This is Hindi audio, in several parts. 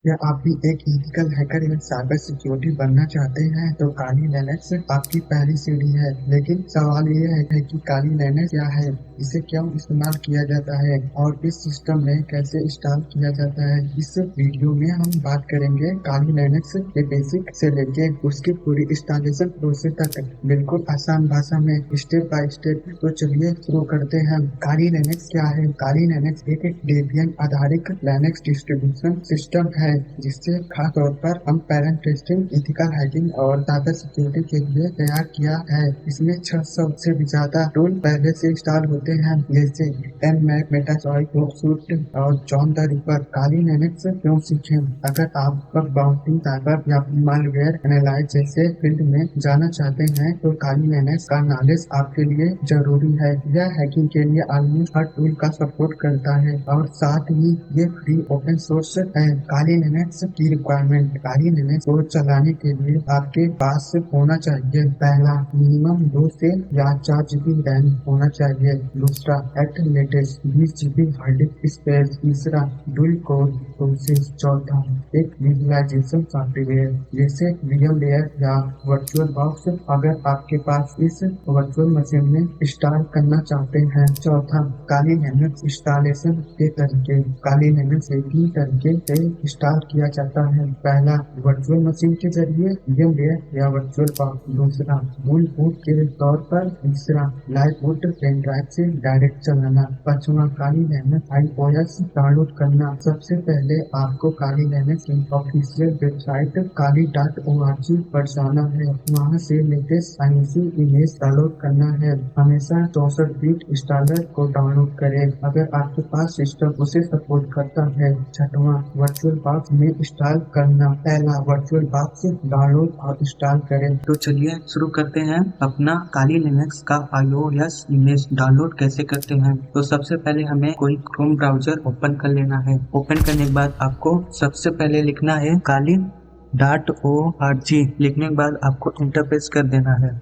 क्या आप भी एक इथिकल हैकर या साइबर सिक्योरिटी बनना चाहते हैं तो काली लिनक्स आपकी पहली सीढ़ी है। लेकिन सवाल ये है कि काली लिनक्स क्या है, इसे क्यों इस्तेमाल किया जाता है और इस सिस्टम में कैसे इंस्टॉल किया जाता है। इस वीडियो में हम बात करेंगे काली लिनक्स के बेसिक से लेके उसकी पूरी इंस्टॉलेशन प्रोसेस तक, बिल्कुल आसान भाषा में, स्टेप बाय स्टेप। तो चलिए शुरू करते हैं। काली लिनक्स क्या है? काली लिनक्स एक डेबियन आधारित लिनक्स डिस्ट्रीब्यूशन सिस्टम है जिससे खास तौर पर हम पेरेंट टेस्टिंग, इथिकल हैकिंग और साइबर सिक्योरिटी के लिए तैयार किया है। इसमें 600 से भी ज्यादा टूल पहले से इंस्टॉल होते हैं, जैसे nmap, मेटास्प्लॉइट, सूट और John the ripper. Kali Linux क्यों सीखें? अगर आप बग बाउंटी, साइबर या मालवेयर एनालाइज जैसे फील्ड में जाना चाहते हैं तो काली लिनक्स का नॉलेज आपके लिए जरूरी है। यह हैकिंग के लिए ऑलमोस्ट हर टूल का सपोर्ट करता है और साथ ही ये फ्री ओपन सोर्स है। काली लिनक्स की रिक्वायरमेंट। काली लिनक्स को चलाने के लिए आपके पास होना चाहिए: पहला, मिनिमम 2 से या 4 जीबी रैम होना चाहिए। दूसरा, at latest 20 GB hard disk space. तीसरा, डुअल कोर प्रोसेस। चौथा, एक विजुअलाइजेशन सॉफ्टवेयर जैसे VMware या वर्चुअल बॉक्स अगर आपके पास इस वर्चुअल मशीन में इंस्टॉल करना चाहते हैं। चौथा, काली लिनक्स इंस्टॉलेशन के तरीके। काली लिनक्स एक ही तरीके से इंस्टॉल किया जाता है। पहला, वर्चुअल मशीन के जरिए VMware या वर्चुअल बॉक्स। दूसरा, मूल बूट के तौर पर। तीसरा, लाइव बूट पेन ड्राइव से डायरेक्ट चलाना। पांचवा, काली लिनक्स iOS डाउनलोड करना। सबसे पहले आपको काली लिनक्स की ऑफिशियल वेबसाइट kali.org पर जाना है। वहाँ से लेटेस्ट INC इमेज डाउनलोड करना है। हमेशा 64 बिट इंस्टॉलर को डाउनलोड करें अगर आपके पास सिस्टम उसे सपोर्ट करता है। छठवां, वर्चुअल बॉक्स में इंस्टॉल करना। पहला, वर्चुअल बॉक्स डाउनलोड और इंस्टॉल करें। तो चलिए शुरू करते हैं। अपना काली लिनक्स का iOS इमेज डाउनलोड कैसे करते हैं। तो सबसे पहले हमें कोई क्रोम ब्राउजर ओपन कर लेना है। ओपन करने के बाद आपको सबसे पहले लिखना है kali.org। लिखने के बाद आपको इंटरप्रेस कर देना है।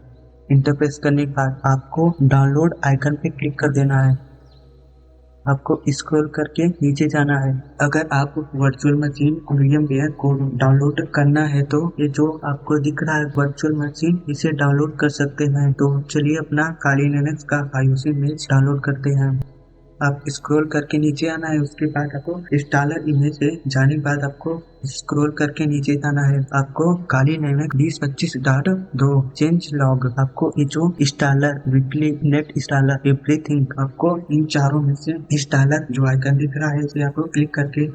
इंटरप्रेस करने के बाद आपको डाउनलोड आइकन पे क्लिक कर देना है। आपको स्क्रॉल करके नीचे जाना है। अगर आप वर्चुअल मशीन VMware को डाउनलोड करना है तो ये जो आपको दिख रहा है वर्चुअल मशीन, इसे डाउनलोड कर सकते हैं। तो चलिए अपना काली लिनक्स का iOS इमेज डाउनलोड करते हैं। आप स्क्रॉल करके नीचे आना है। उसके बाद आपको इंस्टॉलर इमेज पे जाने के बाद आपको स्क्रॉल करके नीचे जाना है। आपको काली लिनक्स 2025.2 चेंज लॉग, आपको ये जो installer, weekly net installer, everything, आपको इन चारों में से इंस्टॉलर जो आइकन दिख रहा है इसे आपको क्लिक करके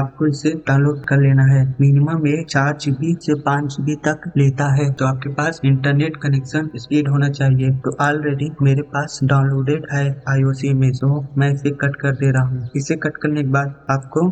आपको इसे डाउनलोड कर लेना है। मिनिमम ये 4 जीबी से 5 जीबी तक लेता है, तो आपके पास इंटरनेट कनेक्शन स्पीड होना चाहिए। तो ऑलरेडी मेरे पास डाउनलोडेड है iOS इमेज, तो मैं इसे कट कर दे रहा हूँ। इसे कट करने के बाद आपको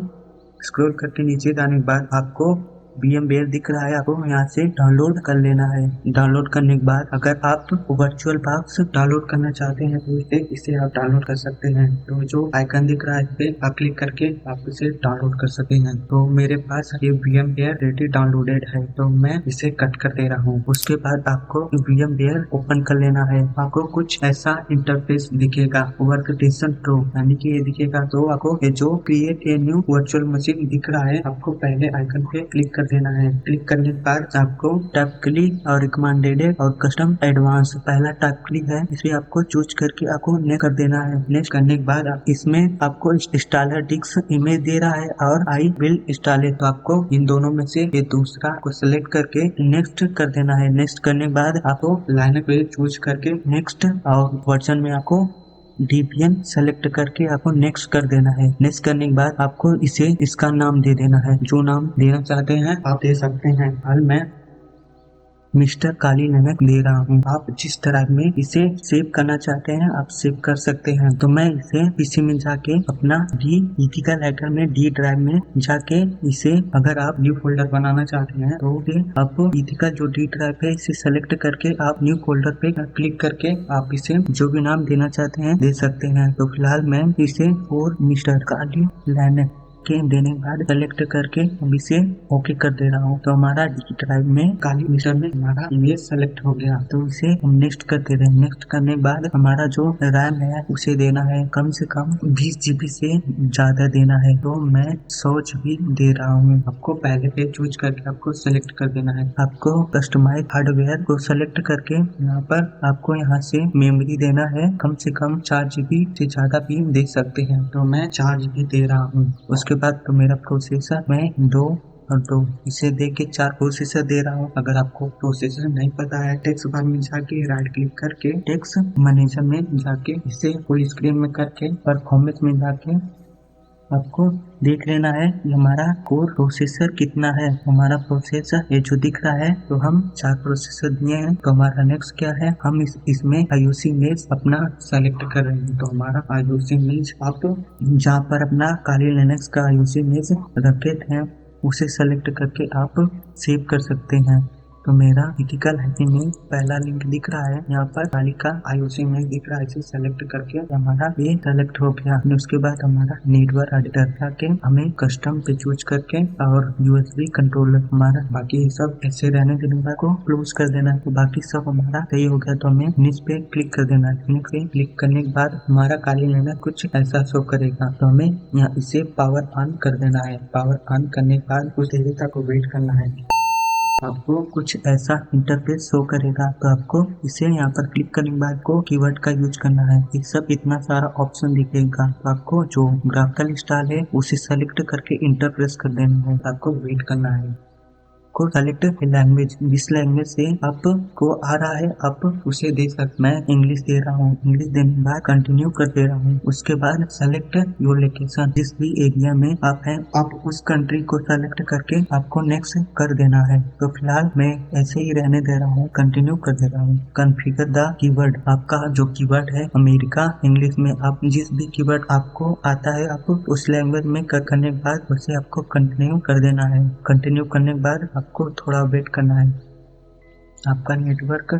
स्क्रॉल करके नीचे जाने के बाद आपको VMware दिख रहा है, आपको यहाँ से डाउनलोड कर लेना है। डाउनलोड करने के बाद अगर आप वर्चुअल बॉक्स डाउनलोड करना चाहते हैं तो इसे आप डाउनलोड कर सकते हैं। तो जो आइकन दिख रहा है इस पे आप क्लिक करके आप इसे डाउनलोड कर सकते हैं। तो मेरे पास ये VMware रेडी डाउनलोडेड है, तो मैं इसे कट कर दे रहा हूँ। उसके बाद आपको VMware ओपन कर लेना है। आपको कुछ ऐसा इंटरफेस दिखेगा, वर्कस्टेशन प्रो यानी कि ये दिखेगा। तो आपको ये जो create a new virtual machine दिख रहा है, आपको पहले आइकन पे क्लिक कर देना है। क्लिक करने के बाद आपको टाइपिकली और रिकमेंडेड और कस्टम एडवांस, पहला टाइपिकली है, इसे आपको चूज करके आपको नेक्स्ट कर देना है। नेक्स्ट करने के बाद इसमें आपको इंस्टॉलर डिस्क इमेज दे रहा है और आई विल इंस्टॉल इट, तो आपको इन दोनों में से ये दूसरा को सिलेक्ट करके नेक्स्ट कर देना है। नेक्स्ट करने के बाद आपको लाइनअप पे चूज करके नेक्स्ट, और वर्जन में आपको Debian सेलेक्ट करके आपको नेक्स्ट कर देना है। नेक्स्ट करने के बाद आपको इसे इसका नाम दे देना है। जो नाम देना चाहते हैं आप दे सकते हैं। हाल मैं मिस्टर काली लिनक्स दे रहा हूँ। आप जिस तरह में इसे सेव करना चाहते हैं आप सेव कर सकते हैं। तो मैं इसे पीसी में जाके अपना इथिकल हैकर में डी ड्राइव में जाके इसे, अगर आप न्यू फोल्डर बनाना चाहते हैं तो आप इथिकल जो डी ड्राइव है इसे सेलेक्ट करके आप न्यू फोल्डर पे क्लिक करके आप इसे जो भी नाम देना चाहते हैं दे सकते हैं। तो फिलहाल मैं इसे for mister Kali Linux okay देने के बाद सेलेक्ट करके अब इसे ओके कर दे रहा हूँ। तो हमारा डी ड्राइव में काली मीटर में हमारा इमेज सेलेक्ट हो गया। तो इसे हम नेक्स्ट कर दे रहे हैं। नेक्स्ट करने के बाद हमारा जो रैम है उसे देना है कम से कम 20 GB से ज्यादा देना है। तो मैं 100 GB दे रहा हूँ। आपको पहले पे चूज करके आपको सेलेक्ट कर देना है। आपको कस्टमाइज हार्डवेयर को सेलेक्ट करके यहाँ पर आपको यहाँ से मेमोरी देना है। कम से कम 4 GB से ज्यादा भी दे सकते हैं। तो मैं 4 GB दे रहा हूँ। उसके बाद तो मेरा प्रोसेसर मैं 2 और 2 इसे दे के 4 प्रोसेसर दे रहा हूँ। अगर आपको प्रोसेसर नहीं पता है, टेक्स्ट बार में जाके राइट क्लिक करके टेक्स्ट मैनेजर में जाके इसे फुल स्क्रीन में करके परफॉर्मेंस में जाके आपको देख लेना है कि हमारा कोर प्रोसेसर कितना है। हमारा प्रोसेसर ये जो दिख रहा है, तो हम 4 प्रोसेसर दिए हैं। तो हमारा नेक्स्ट क्या है, हम इसमें IOC इमेज अपना सेलेक्ट कर रहे हैं। तो हमारा IOC इमेज आप जहाँ पर अपना काली लिनक्स का IOC इमेज रखे थे उसे सेलेक्ट करके आप सेव कर सकते हैं। तो मेरा क्रिटिकल हैकिंग में पहला लिंक दिख रहा है, यहाँ पर काली का IOC इमेज दिख रहा है। इसे सेलेक्ट करके हमारा ये सेलेक्ट हो गया। उसके बाद हमारा नेटवर्क एडिटर जाके हमें कस्टम पे चूज करके और USB कंट्रोलर हमारा बाकी सब ऐसे रहने देने के बाद को क्लोज कर देना है। तो बाकी सब हमारा सही हो गया। तो हमें फिनिश पे क्लिक कर देना है। फिनिश पे क्लिक करने के बाद हमारा काली लिनक्स कुछ ऐसा शो करेगा। तो हमें यहाँ इसे पावर ऑन कर देना है। पावर ऑन करने के बाद कुछ देर तक वेट करना है। आपको कुछ ऐसा इंटरफेस शो करेगा। तो आपको इसे यहाँ पर क्लिक करने के बाद को कीवर्ड का यूज करना है। ये सब इतना सारा ऑप्शन दिखेगा। तो आपको जो ग्राफिकल स्टाइल है उसे सेलेक्ट करके इंटरप्रेस कर देना है। आपको वेट करना है। को सेलेक्ट लैंग्वेज, जिस लैंग्वेज से आपको आ रहा है आप उसे दे सकते। मैं इंग्लिश दे रहा हूँ। इंग्लिश देने के बाद कंटिन्यू कर दे रहा हूँ। उसके बाद सेलेक्ट योर लोकेशन, जिस भी एरिया में आप हैं आप उस कंट्री को सेलेक्ट करके आपको नेक्स्ट कर देना है। तो फिलहाल मैं ऐसे ही रहने दे रहा हूँ, कंटिन्यू कर दे रहा हूँ। कॉन्फ़िगर द कीवर्ड, आपका जो कीवर्ड है अमेरिका इंग्लिश में, आप जिस भी कीवर्ड आपको आता है आप उस लैंग्वेज में करने के बाद उसे आपको कंटिन्यू कर देना है। कंटिन्यू करने के बाद आपको थोड़ा वेट करना है। आपका नेटवर्क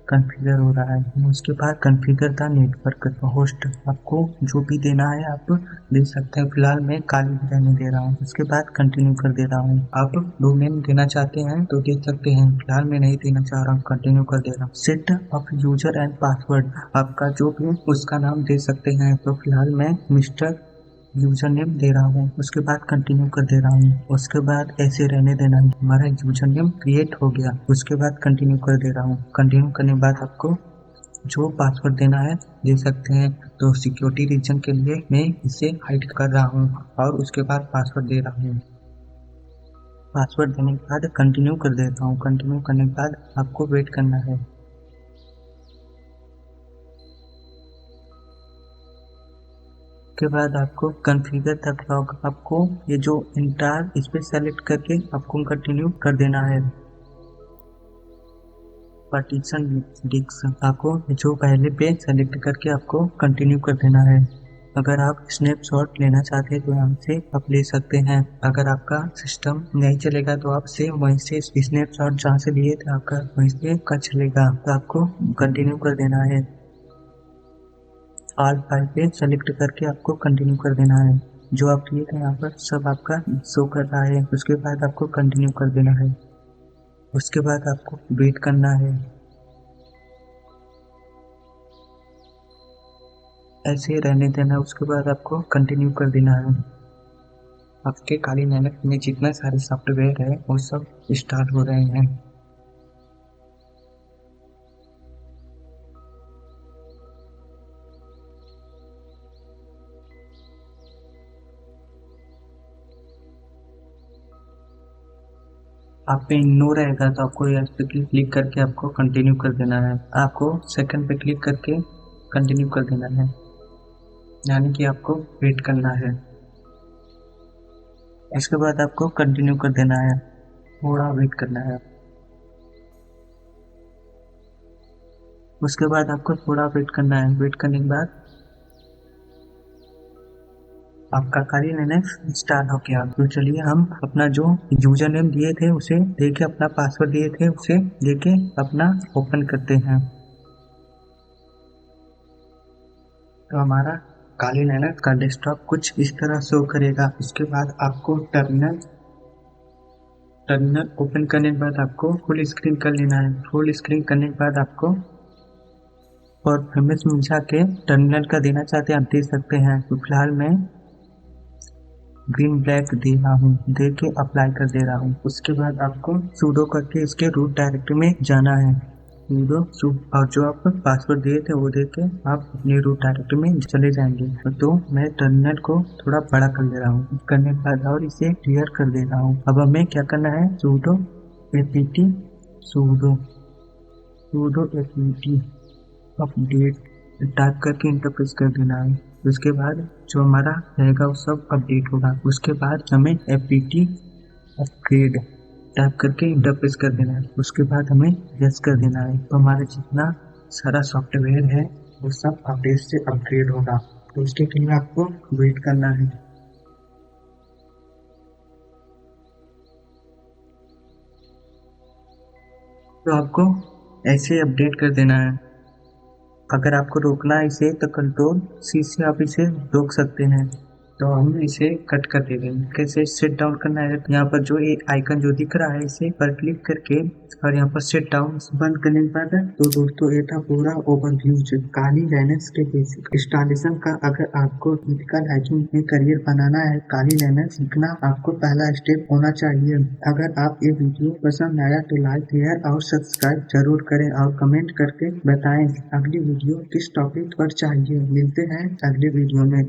कॉन्फ़िगर हो रहा है। उसके बाद कॉन्फ़िगर था नेटवर्क होस्ट, आपको जो भी देना है आप दे सकते हैं। फिलहाल मैं काली रहने दे रहा हूँ। उसके बाद कंटिन्यू कर दे रहा हूँ। आप डोमेन देना चाहते हैं तो दे सकते हैं। फिलहाल मैं नहीं देना चाह रहा हूँ, कंटिन्यू कर दे रहा हूँ। Set up user and password, आपका जो भी उसका नाम दे सकते हैं। तो फिलहाल मैं मिस्टर यूजर नेम दे रहा हूँ। उसके बाद कंटिन्यू कर दे रहा हूँ। उसके बाद ऐसे रहने देना। हमारा यूजर नेम क्रिएट हो गया। उसके बाद कंटिन्यू कर दे रहा हूँ। कंटिन्यू करने के बाद आपको जो पासवर्ड देना है दे सकते हैं। तो सिक्योरिटी रीजन के लिए मैं इसे हाइड कर रहा हूँ और उसके बाद पासवर्ड दे रहा हूँ। पासवर्ड देने के बाद कंटिन्यू कर देता हूँ। कंटिन्यू करने के बाद आपको वेट करना है। के बाद आपको कॉन्फ़िगर द क्लॉक, आपको ये जो इंटायर इस पे सेलेक्ट करके आपको कंटिन्यू कर देना है। पार्टीशन डिस्क, आपको जो पहले पे सेलेक्ट करके आपको कंटिन्यू कर देना है। अगर आप स्नैपशॉट लेना चाहते हैं तो यहाँ से आप ले सकते हैं। अगर आपका सिस्टम नहीं चलेगा तो आप से वहीं से स्नैपशॉट जहाँ से लिए थे आपका वहीं से का चलेगा। तो आपको कंटिन्यू कर देना है। ऑल फाइल पे सेलेक्ट करके आपको कंटिन्यू कर देना है। जो आप लिए थे यहाँ पर सब आपका शो कर रहा है। उसके बाद आपको कंटिन्यू कर देना है। उसके बाद आपको वेट करना है। ऐसे ही रहने देना। उसके बाद आपको कंटिन्यू कर देना है। आपके काली लिनक्स में जितना सारे सॉफ्टवेयर है वो सब स्टार्ट हो रहे हैं। आप पे नो रहेगा तो आपको यहाँ पे क्लिक करके आपको कंटिन्यू कर देना है। आपको सेकंड पे क्लिक करके कंटिन्यू कर देना है, यानी कि आपको वेट करना है। इसके बाद आपको कंटिन्यू कर देना है, थोड़ा वेट करना है। उसके बाद आपको थोड़ा वेट करना है। वेट करने के बाद आपका काली लिनक्स इंस्टॉल हो गया। तो चलिए हम अपना जो यूजर नेम दिए थे उसे देके, अपना पासवर्ड दिए थे उसे देके अपना ओपन करते हैं। तो हमारा काली लाइनर का डेस्कटॉप कुछ इस तरह शो करेगा। उसके बाद आपको टर्मिनल ओपन करने के बाद आपको फुल स्क्रीन कर लेना है। फुल स्क्रीन करने के बाद आपको परफॉर्मेंस में जाके टर्मिनल का देना चाहते हैं आप दे सकते हैं। तो फिलहाल मैं ग्रीन ब्लैक दे रहा हूँ, दे के अप्लाई कर दे रहा हूँ। उसके बाद आपको सूडो करके इसके रूट डायरेक्टरी में जाना है। और जो आप पासवर्ड दिए थे वो दे के आप अपने रूट डायरेक्टरी में चले जाएंगे। तो मैं टर्मिनल को थोड़ा बड़ा कर दे रहा हूँ, करने के बाद और इसे क्लियर कर दे रहा हूँ। अब हमें क्या करना है, sudo apt sudo apt update type करके इंटर प्रेस कर देना है। उसके बाद जो हमारा रहेगा वो सब अपडेट होगा। उसके बाद हमें apt अपग्रेड टाइप करके इंटर प्रेस कर देना है। उसके बाद हमें यस कर देना है। तो हमारा जितना सारा सॉफ्टवेयर है वो सब अपडेट से अपग्रेड होगा। तो उसके लिए आपको वेट करना है। तो आपको ऐसे अपडेट कर देना है। अगर आपको रोकना है इसे तो कंट्रोल सी से आप इसे रोक सकते हैं। तो हम इसे कट कर देंगे। कैसे सेट डाउन करना है, यहाँ पर जो एक आइकन जो दिख रहा है इसे पर क्लिक करके और यहाँ पर सेट डाउन बंद करने के बाद तो दोस्तों ये था पूरा ओवरव्यू काली लाइनक्स के बेसिक इंस्टॉलेशन का। अगर आपको टिपिकल हैकिंग में करियर बनाना है, काली लाइनक्स सीखना आपको पहला स्टेप होना चाहिए। अगर आप ये वीडियो पसंद आया तो लाइक शेयर और सब्सक्राइब जरूर करें और कमेंट करके बताएं अगली वीडियो किस टॉपिक पर चाहिए। मिलते हैं अगले वीडियो में।